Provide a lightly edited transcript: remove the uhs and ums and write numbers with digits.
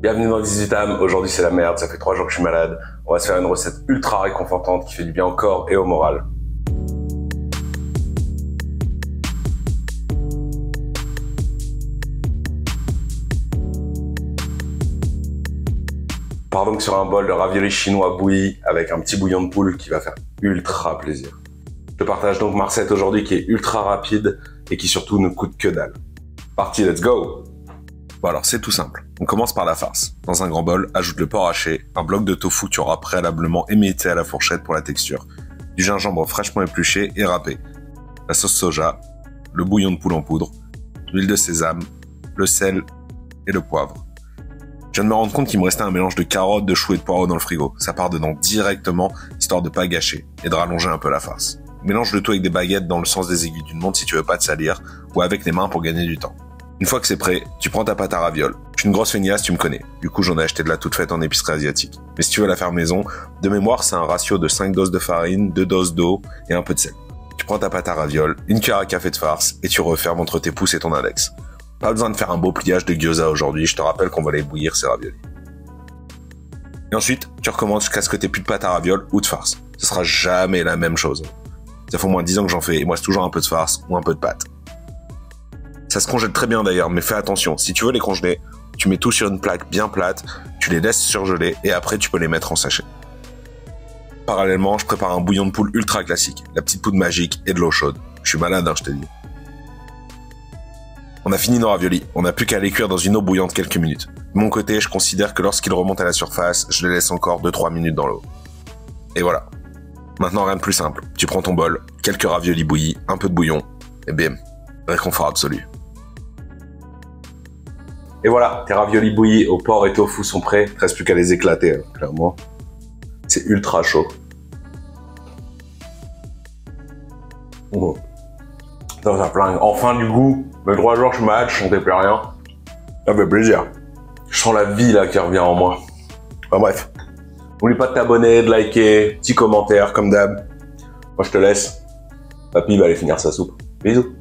Bienvenue dans 18 âmes, aujourd'hui c'est la merde, ça fait 3 jours que je suis malade. On va se faire une recette ultra réconfortante qui fait du bien au corps et au moral. On part donc sur un bol de raviolis chinois bouillis avec un petit bouillon de poule qui va faire ultra plaisir. Je te partage donc ma recette aujourd'hui qui est ultra rapide et qui surtout ne coûte que dalle. Parti, let's go! Bon alors c'est tout simple, on commence par la farce. Dans un grand bol, ajoute le porc haché, un bloc de tofu que tu auras préalablement émietté à la fourchette pour la texture, du gingembre fraîchement épluché et râpé, la sauce soja, le bouillon de poule en poudre, l'huile de sésame, le sel et le poivre. Je viens de me rendre compte qu'il me restait un mélange de carottes, de choux et de poireaux dans le frigo. Ça part dedans directement, histoire de pas gâcher et de rallonger un peu la farce. Mélange le tout avec des baguettes dans le sens des aiguilles d'une montre si tu veux pas te salir, ou avec les mains pour gagner du temps. Une fois que c'est prêt, tu prends ta pâte à ravioles. Je suis une grosse feignasse, tu me connais. Du coup, j'en ai acheté de la toute faite en épicerie asiatique. Mais si tu veux la faire maison, de mémoire, c'est un ratio de 5 doses de farine, 2 doses d'eau et un peu de sel. Tu prends ta pâte à ravioles, une cuillère à café de farce et tu refermes entre tes pouces et ton index. Pas besoin de faire un beau pliage de gyoza aujourd'hui, je te rappelle qu'on va les bouillir ces raviolis. Et ensuite, tu recommences jusqu'à ce que t'aies plus de pâte à ravioles ou de farce. Ce sera jamais la même chose. Ça fait au moins 10 ans que j'en fais et moi c'est toujours un peu de farce ou un peu de pâte. Ça se congèle très bien d'ailleurs, mais fais attention. Si tu veux les congeler, tu mets tout sur une plaque bien plate, tu les laisses surgeler et après tu peux les mettre en sachet. Parallèlement, je prépare un bouillon de poule ultra classique, la petite poudre magique et de l'eau chaude. Je suis malade, hein, je te dis. On a fini nos raviolis, on n'a plus qu'à les cuire dans une eau bouillante quelques minutes. De mon côté, je considère que lorsqu'ils remontent à la surface, je les laisse encore 2-3 minutes dans l'eau. Et voilà. Maintenant, rien de plus simple. Tu prends ton bol, quelques raviolis bouillis, un peu de bouillon, et bim, réconfort absolu. Et voilà, tes raviolis bouillis au porc et tofu sont prêts. Il ne reste plus qu'à les éclater, hein, clairement. C'est ultra chaud. Oh. Ça flingue. Enfin du goût. Mais 3 jours, je match, je sentais plus rien. Ça fait plaisir. Je sens la vie là qui revient en moi. Enfin bref. N'oublie pas de t'abonner, de liker, petit commentaire comme d'hab. Moi je te laisse. Papy va aller finir sa soupe. Bisous.